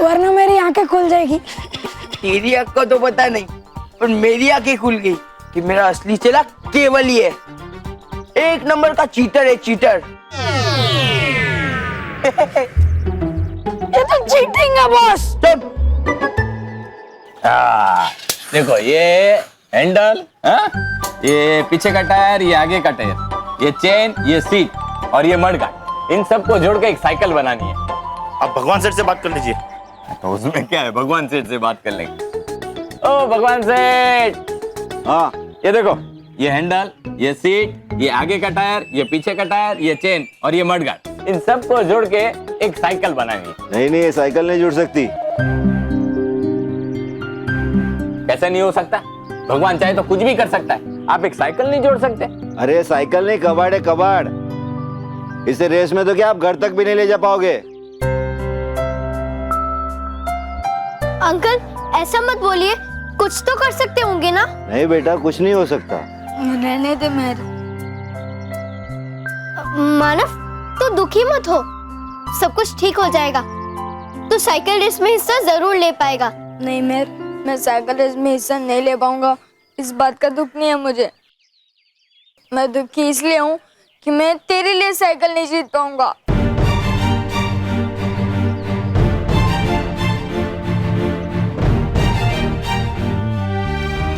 वरना मेरी आंखें खुल जाएगी। तेरी आंख को तो पता नहीं, पर मेरी आंखें खुल गई कि मेरा असली चेला केवल ही है। एक नंबर का चीटर है, चीटर। ये तो चीटिंग है बॉस। देखो ये हैंडल, ये पीछे का टायर, ये आगे का टायर, ये चेन, ये सीट और ये मडगार्ड, इन सबको जोड़ के एक साइकिल बनानी है। अब भगवान सेठ से बात कर लीजिए। तो उसमें क्या है, भगवान सेठ से बात कर लेंगे। ओ भगवान सेठ, हाँ ये देखो, ये हैंडल, ये सीट, ये आगे का टायर, ये पीछे का टायर, ये चेन और ये मडगार्ड, इन सबको जोड़ के एक साइकिल बनानी है। नहीं, ये साइकिल नहीं जुड़ सकती। कैसे नहीं हो सकता? भगवान चाहे तो कुछ भी कर सकता है, आप एक साइकिल नहीं जोड़ सकते? अरे साइकिल नहीं, कबाड़ है, कबाड़। इसे रेस में तो क्या आप घर तक भी नहीं ले जा पाओगे। अंकल ऐसा मत बोलिए, कुछ तो कर सकते होंगे ना। नहीं बेटा, कुछ नहीं हो सकता। रहने दे मेरे। मानव तू दुखी मत हो, सब कुछ ठीक हो जाएगा। तू साइकिल रेस में हिस्सा जरूर ले पाएगा। नहीं मैं साइकिल रेस में हिस्सा नहीं ले पाऊंगा, इस बात का दुख नहीं है मुझे। मैं दुखी इसलिए हूँ कि मैं तेरे लिए साइकिल नहीं जीत पाऊंगा।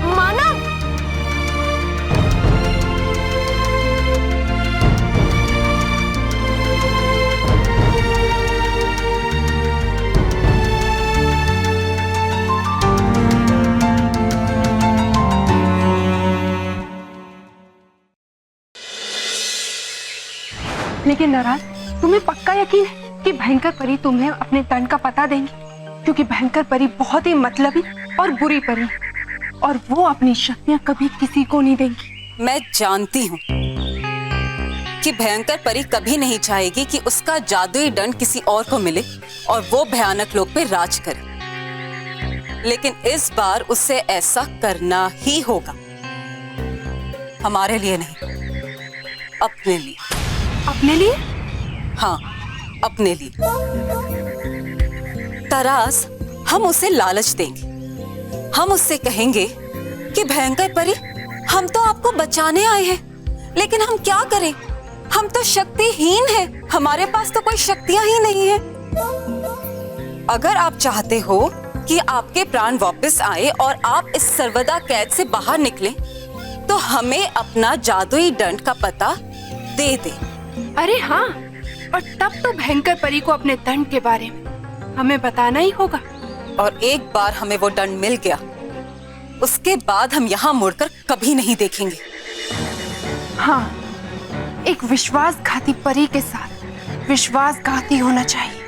मानव लेकिन नाराज, तुम्हें पक्का यकीन है कि भयंकर परी तुम्हें अपने दंड का पता देंगी? क्योंकि भयंकर परी बहुत ही मतलबी और बुरी परी है, और वो अपनी शक्तियां कभी किसी को नहीं देंगी। मैं जानती हूँ कि भयंकर परी कभी नहीं चाहेगी कि उसका जादुई दंड किसी और को मिले और वो भयानक लोक पे राज करे। लेकिन इस बार उसे ऐसा करना ही होगा, हमारे लिए नहीं, अपने लिए। अपने लिए? हाँ, अपने लिए। तरास, हम उसे लालच देंगे। हम उससे कहेंगे कि भयंकर परी, हम तो आपको बचाने आए हैं, लेकिन हम क्या करें? हम तो शक्तिहीन हैं, हमारे पास तो कोई शक्तियां ही नहीं है। अगर आप चाहते हो कि आपके प्राण वापस आए और आप इस सर्वदा कैद से बाहर निकलें, तो हमें अपना जादुई दंड का पता दे दे। अरे हाँ, और तब तो भयंकर परी को अपने दंड के बारे में हमें बताना ही होगा। और एक बार हमें वो दंड मिल गया, उसके बाद हम यहाँ मुड़कर कभी नहीं देखेंगे। हाँ, एक विश्वासघाती परी के साथ विश्वासघाती होना चाहिए।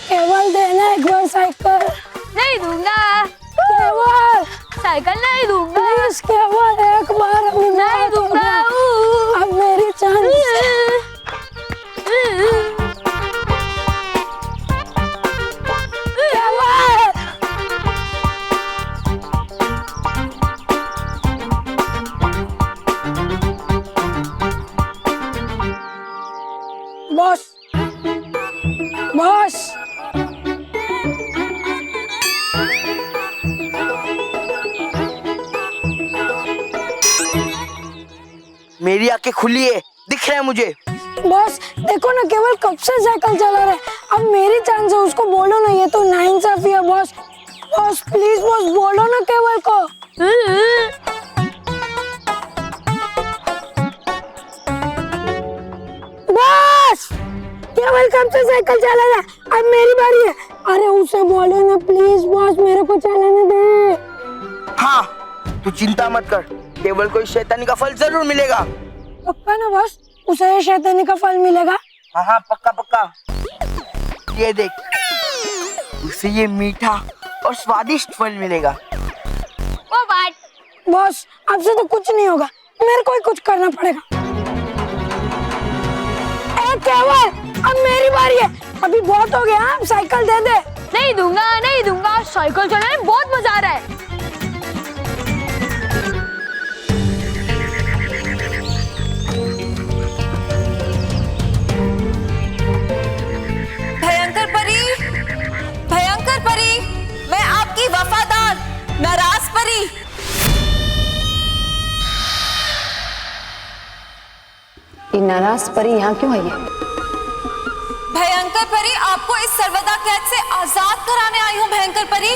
केवल देना एक बार साइकिल। नहीं दूंगा। केवल साइकिल नहीं दूंगा। प्लीज केवल एक बार नहीं दूंगा। अब मेरी चांस। बॉस बॉस मेरी आंखें खुली है, दिख रहा है मुझे। बॉस देखो ना, केवल कब से साइकिल चला रहा है, अब मेरी चांस है, उसको बोलो ना, ये तो नाइंसाफी है बॉस। बॉस प्लीज बॉस, बोलो ना केवल को। बॉस केवल कब से साइकिल चला रहा है, अब मेरी बारी है। अरे उसे बोलो ना प्लीज बॉस, मेरे को चलाने दे। हाँ, तू चिंता मत कर, केवल को इस शैतानी का फल जरूर मिलेगा। पक्का ना बॉस, उसे ये शैतानी का फल मिलेगा? हाँ हाँ, पक्का पक्का। ये देख, उसे ये मीठा और स्वादिष्ट फल मिलेगा। वो बात बॉस, आपसे तो कुछ नहीं होगा, मेरे को ही कुछ करना पड़ेगा। ए केवल, अब मेरी बारी है, अभी बहुत हो गया, अब साइकिल दे दे। नहीं दूंगा, नहीं दूंगा, साइकिल चलाने में बहुत मजा आ रहा है। नाराज परी यहाँ क्यों आई है? भयंकर परी, आपको इस सर्वदा कैद से आजाद कराने आई हूँ भयंकर परी।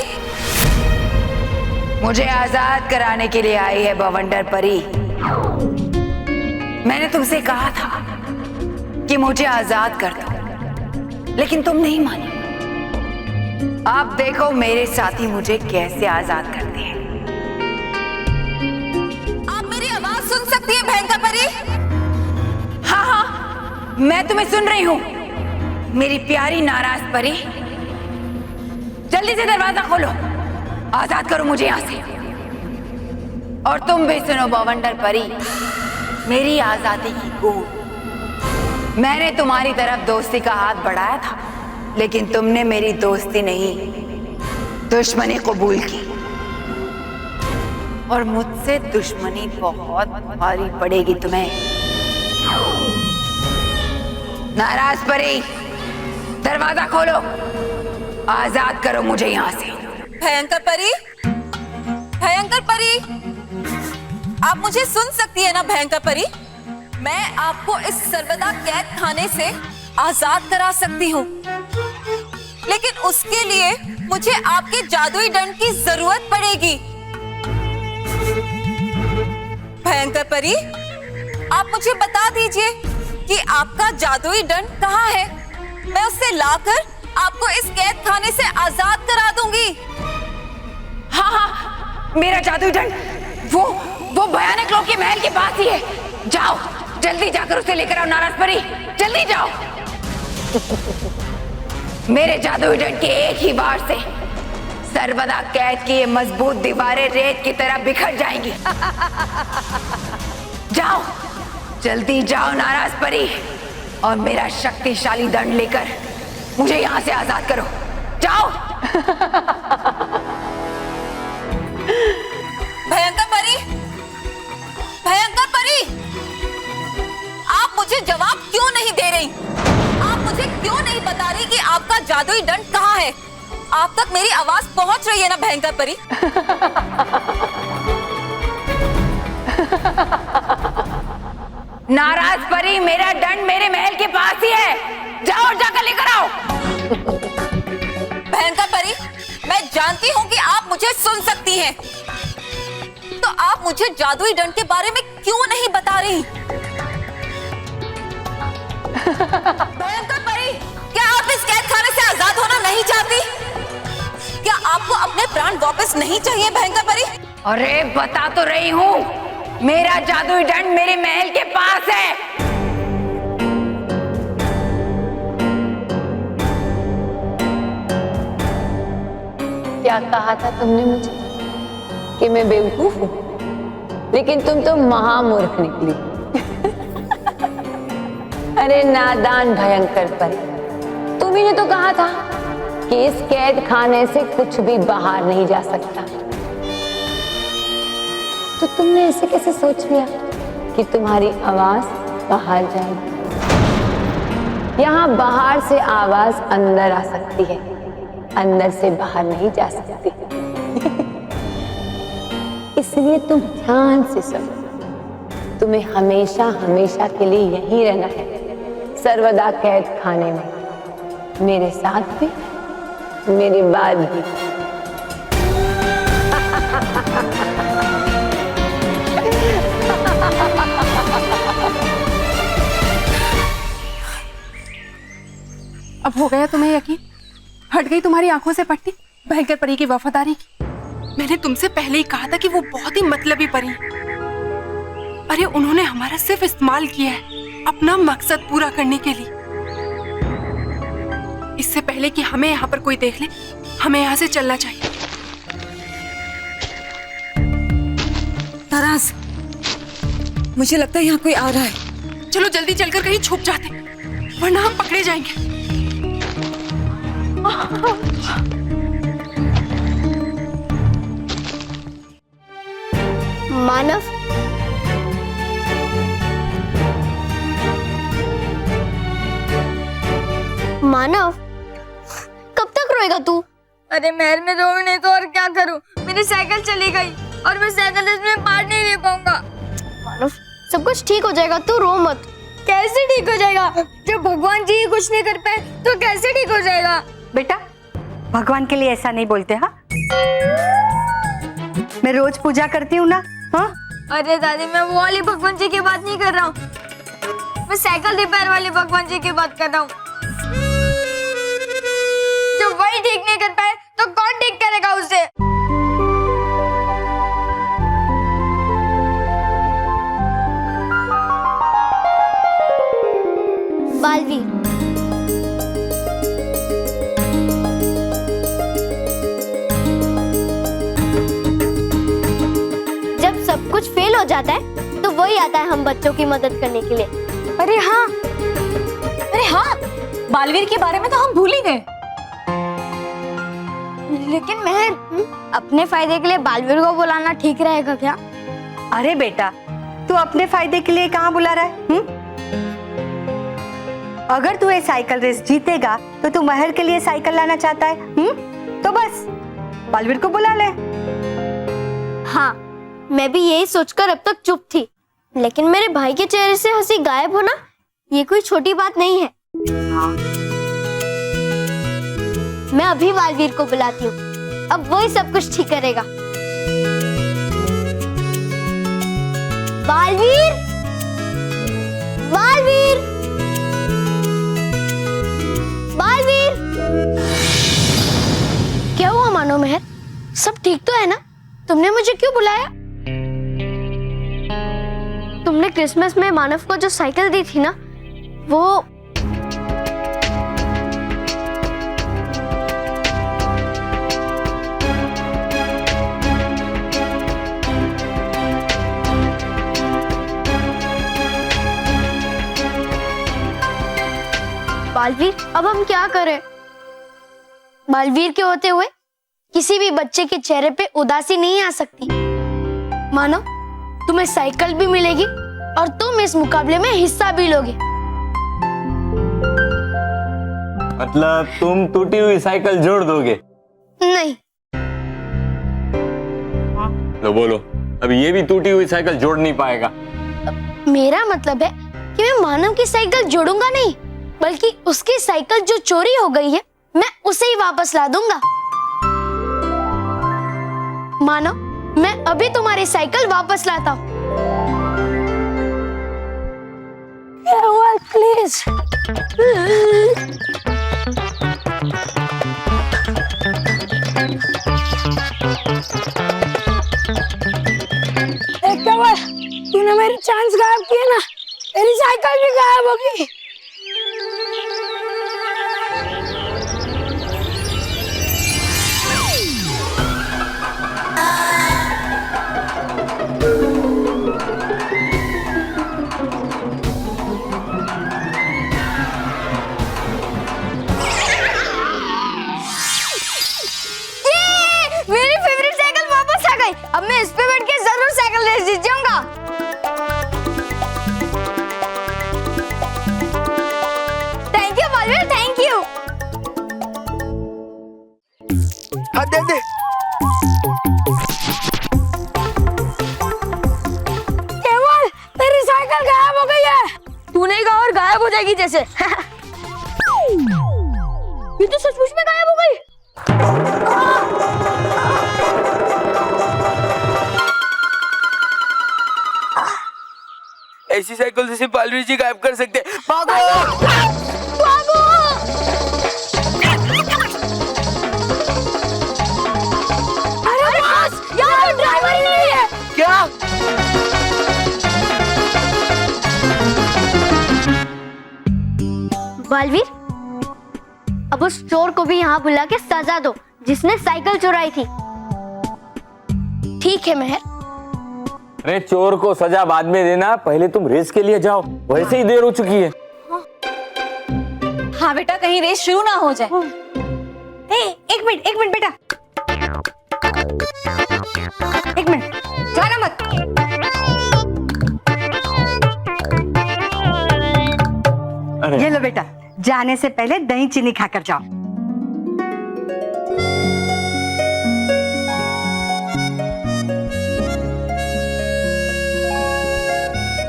मुझे आजाद कराने के लिए आई है बवंडर परी। मैंने तुमसे कहा था कि मुझे आजाद कर दो, लेकिन तुम नहीं मानी। आप देखो मेरे साथी मुझे कैसे आजाद करते हैं। आप मेरी आवाज सुन सकती है भयंकर परी? हाँ हाँ, मैं तुम्हें सुन रही हूँ मेरी प्यारी नाराज परी। जल्दी से दरवाजा खोलो, आजाद करो मुझे यहाँ से। और तुम भी सुनो बवंडर परी, मेरी आजादी की गूंज। मैंने तुम्हारी तरफ दोस्ती का हाथ बढ़ाया था, लेकिन तुमने मेरी दोस्ती नहीं दुश्मनी कबूल की, और मुझसे दुश्मनी बहुत भारी पड़ेगी तुम्हें। नाराज परी, दरवाजा खोलो, आजाद करो मुझे यहाँ से। भयंकर परी, भयंकर परी, आप मुझे सुन सकती है ना भयंकर परी? मैं आपको इस सर्वदा कैद खाने से आजाद करा सकती हूँ, लेकिन उसके लिए मुझे आपके जादुई दंड की जरूरत पड़ेगी। भयंकर परी, आप मुझे बता दीजिए कि आपका जादुई दंड कहाँ है। मैं उसे लाकर आपको इस कैद खाने से आजाद करा दूंगी। हाँ हाँ, मेरा जादुई दंड वो भयानक लोग के महल के पास ही है। जाओ, जल्दी जाकर उसे लेकर आओ नाराज परी, जल्दी जाओ। मेरे जादुई दंड के एक ही बार से सर्वदा कैद की ये मजबूत दीवारें रेत की तरह बिखर जाएंगी। जाओ, जल्दी जाओ नाराज परी, और मेरा शक्तिशाली दंड लेकर मुझे यहाँ से आजाद करो। जाओ। भयंकर परी, भयंकर परी, आप मुझे जवाब क्यों नहीं दे रही? आप मुझे क्यों नहीं बता रही कि आपका जादुई दंड कहाँ है? आप तक मेरी आवाज पहुंच रही है ना भयंकर परी? नाराज परी, मेरा दंड मेरे महल के पास ही है। जाओ और जाकर लेकर आओ। भयंकर परी, मैं जानती हूँ कि आप मुझे सुन सकती हैं, तो आप मुझे जादुई दंड के बारे में क्यों नहीं बता रही? भयंकर परी, क्या आप इस कैद खाने से आजाद होना नहीं चाहती? क्या आपको अपने प्राण वापस नहीं चाहिए भयंकर परी? अरे बता तो रही हूँ, मेरा जादुई दंड मेरे महल के पास है। क्या कहा था तुमने मुझे कि मैं बेवकूफ हूँ, लेकिन तुम तो महामूर्ख निकली। अरे नादान भयंकर परी, तुम्ही ने तो कहा था कि इस कैद खाने से कुछ भी बाहर नहीं जा सकता, तो तुमने ऐसे कैसे सोच लिया कि तुम्हारी आवाज बाहर जाएगी? यहाँ बाहर से आवाज अंदर आ सकती है, अंदर से बाहर नहीं जा सकती। इसलिए तुम ध्यान से सुनो, तुम्हें हमेशा हमेशा के लिए यहीं रहना है, सर्वदा कैद खाने में, मेरे साथ भी, मेरे बाद भी। अब हो गया तुम्हें यकीन? हट गई तुम्हारी आंखों से पट्टी भयंकर परी की वफादारी की? मैंने तुमसे पहले ही कहा था कि वो बहुत ही मतलबी परी। अरे उन्होंने हमारा सिर्फ इस्तेमाल किया है अपना मकसद पूरा करने के लिए। इससे पहले कि हमें यहाँ पर कोई देख ले, हमें यहाँ से चलना चाहिए। नाराज, मुझे लगता है यहाँ कोई आ रहा है। चलो जल्दी चलकर कहीं छुप जाते, वरना हम पकड़े जाएंगे। मानव, मानव, कब तक रोएगा तू? अरे महल में रोऊं नहीं तो और क्या करूं? मेरी साइकिल चली गई और मैं साइकिल इसमें पार्ट नहीं ले पाऊंगा। मानव, सब कुछ ठीक हो जाएगा, तू रो मत। कैसे ठीक हो जाएगा? जब भगवान जी ही कुछ नहीं कर पाए तो कैसे ठीक हो जाएगा? बेटा भगवान के लिए ऐसा नहीं बोलते। हाँ मैं रोज पूजा करती हूँ ना। हाँ अरे दादी मैं वो वाली भगवान जी की बात नहीं कर रहा हूँ, मैं साइकिल रिपेयर वाले भगवान जी की बात कर रहा हूँ। जब वही ठीक नहीं कर पाए तो कौन ठीक करेगा उसे? बालवीर, जब सब कुछ फेल हो जाता है तो वही आता है हम बच्चों की मदद करने के लिए। अरे हाँ, बालवीर के बारे में तो हम भूल ही गए। लेकिन मैं अपने फायदे के लिए बालवीर को बुलाना ठीक रहेगा क्या? अरे बेटा तू अपने फायदे के लिए कहाँ बुला रहा है? अगर तू ये साइकिल रेस जीतेगा तो तू महर के लिए साइकिल लाना चाहता है। तो बस बालवीर को बुला ले। हाँ मैं भी यही सोचकर अब तक चुप थी, लेकिन मेरे भाई के चेहरे से हंसी गायब होना ये कोई छोटी बात नहीं है। मैं अभी बालवीर को बुलाती हूँ, अब वही सब कुछ ठीक करेगा। बालवीर, बालवीर, बालवीर। क्या हुआ मानो मेहर, सब ठीक तो है ना? तुमने मुझे क्यों बुलाया? तुमने क्रिसमस में मानव को जो साइकिल दी थी ना, वो बालवीर अब हम क्या करें? बालवीर के होते हुए किसी भी बच्चे के चेहरे पे उदासी नहीं आ सकती। मानो तुम्हें साइकिल भी मिलेगी और तुम इस मुकाबले में हिस्सा भी लोगे। मतलब तुम टूटी हुई साइकिल जोड़ दोगे? नहीं। लो बोलो, अब ये भी टूटी हुई साइकिल जोड़ नहीं पाएगा। मेरा मतलब है कि मैं मानव की साइकिल जोड़ूंगा नहीं, बल्कि उसकी साइकिल जो चोरी हो गई है मैं उसे ही वापस ला दूंगा। मानो मैं अभी तुम्हारी साइकिल वापस लाता हूँ। प्लीज तूने मेरी चांस गायब किया ना, मेरी साइकिल भी गायब होगी। मेरी फेवरेट साइकिल वापस आ गई। अब मैं इस पे बैठ के जरूर साइकिल रेस जीत जाऊंगा। Thank you Baalveer, thank you. हाँ दे दे। केवल तेरी साइकिल गायब हो गई है। तूने कहा और गायब हो जाएगी जैसे। ये तो सचमुच में गायब हो गई। ऐसी साइकिल से सिर्फ बालवीर जी गायब कर सकते। भागो! भागो! अरे बॉस, यहाँ तो ड्राइवर ही नहीं है। क्या? बालवीर, अब उस चोर को भी यहाँ बुला के सजा दो जिसने साइकिल चुराई थी। ठीक है मेहर। अरे चोर को सजा बाद में देना, पहले तुम रेस के लिए जाओ, वैसे ही देर हो चुकी है। हाँ बेटा, कहीं रेस शुरू ना हो जाए। एक मिनट बेटा, एक मिनट, जाना मत। ये लो बेटा, जाने से पहले दही चीनी खाकर जाओ।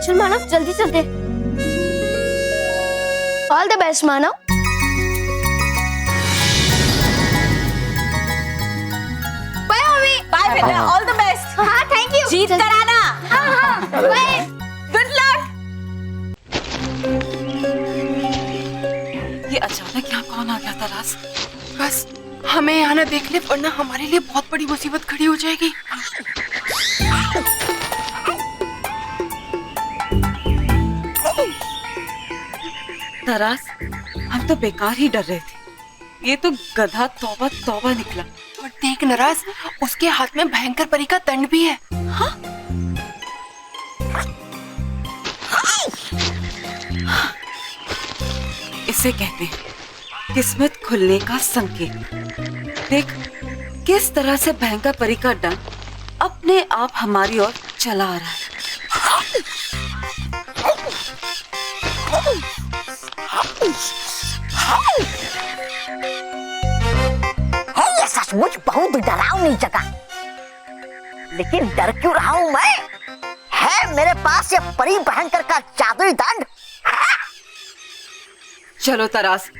चल मानव जल्दी चलते। All the best Manav. Bye mummy. Bye बेटा, ऑल द बेस्ट। हाँ थैंक यू। जीत कर आना। हाँ हाँ बाय। Good luck. ये अचानक यहाँ कौन आ गया तरास? बस हमें यहाँ ना देख ले, वरना हमारे लिए बहुत बड़ी मुसीबत खड़ी हो जाएगी। तरास, हम तो बेकार ही डर रहे थे। ये तो गधा तौबा तौबा निकला। और देख नराज, उसके हाथ में भयंकर परी का दंड भी है। हाँ? इसे कहते हैं किस्मत खुलने का संकेत। देख किस तरह से भयंकर परी का दंड अपने आप हमारी ओर चला आ रहा है। है ये सचमुच बहुत डरावनी जगह, लेकिन डर क्यों रहा हूँ मैं? है मेरे पास ये परी भयंकर का जादुई दंड। चलो तरास,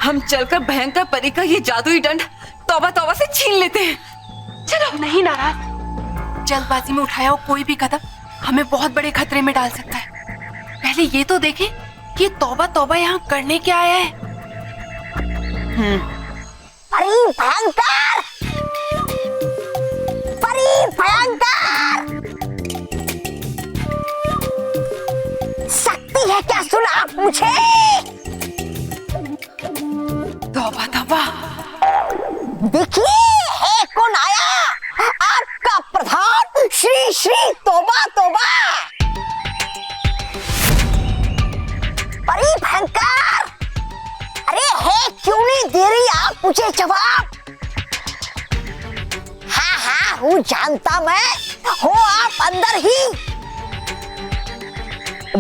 हम चलकर भयंकर परी का ये जादुई दंड तौबा तौबा से छीन लेते हैं। चलो। नहीं नाराज, जल्दबाजी में उठाया हुआ कोई भी कदम हमें बहुत बड़े खतरे में डाल सकता है। पहले ये तो देखें कि तौबा तौबा यहाँ करने क्या आया है। परी भयंकर, परी भयंकर, शक्ति है क्या? सुना आप मुझे? तौबा तौबा। देखिए है कौन आया, आपका प्रधान श्री श्री तौबा तौबा। परी भयंकर, अरे है क्यों नहीं दे रही आप मुझे जवाब? हाँ हाँ हूँ जानता मैं, हो आप अंदर ही।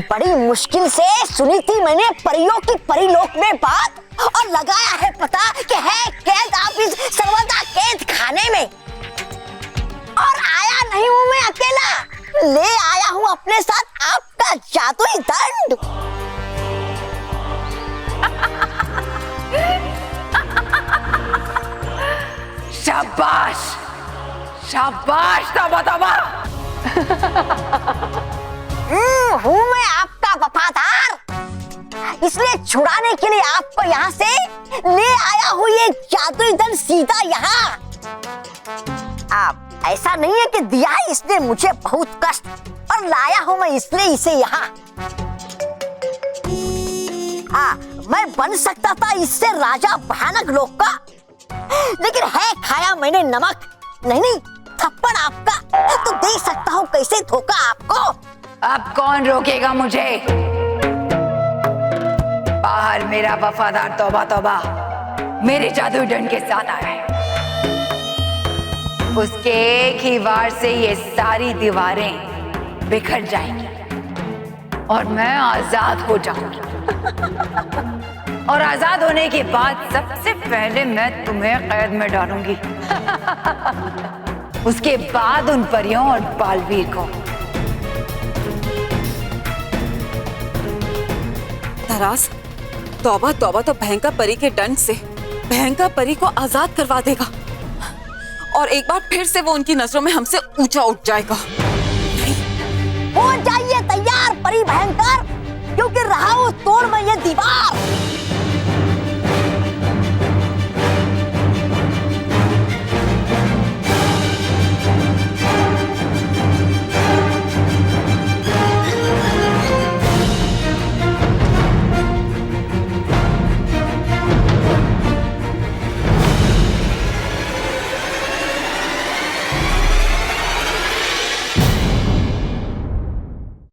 बड़ी मुश्किल से सुनी थी मैंने परियों की परिलोक में बात, और लगाया है पता कि है कैद आप इस सर्वदा कैद खाने में। और आया नहीं हूँ मैं अकेला, ले आया हूँ अपने साथ आपका जादुई दंड। शाबाश, शाबाश तौबा तौबा। हूँ मैं आपका वफादार, इसलिए छुड़ाने के लिए आपको यहाँ से ले आया हूँ ये जादुई दंड सीधा यहाँ। आप ऐसा नहीं है कि दिया है इसने मुझे बहुत कष्ट, और लाया हूँ मैं इसलिए इसे यहाँ। हाँ मैं बन सकता था इससे राजा भयानक लोक का, लेकिन है खाया मैंने नमक, नहीं थप्पड़ आपका, तो देख सकता हूँ कैसे धोखा आपको। अब कौन रोकेगा मुझे? बाहर मेरा वफादार तौबा तौबा मेरे जादुई दंड के साथ आया है। उसके एक ही वार से ये सारी दीवारें बिखर जाएंगी और मैं आजाद हो जाऊंगी। और आजाद होने के बाद सबसे पहले मैं तुम्हें कैद में डालूंगी। उसके बाद उन परियों और बालवीर को। तरास, तौबा तौबा तो भयंकर परी के दंड से भयंकर परी को आजाद करवा देगा, और एक बार फिर से वो उनकी नजरों में हमसे ऊंचा उठ जाएगा। हो जाइए तैयार परी भयंकर, क्योंकि रहा हूँ तोड़ में ये दीवार।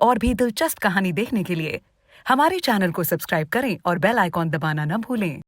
और भी दिलचस्प कहानी देखने के लिए हमारे चैनल को सब्सक्राइब करें और बेल आइकॉन दबाना न भूलें।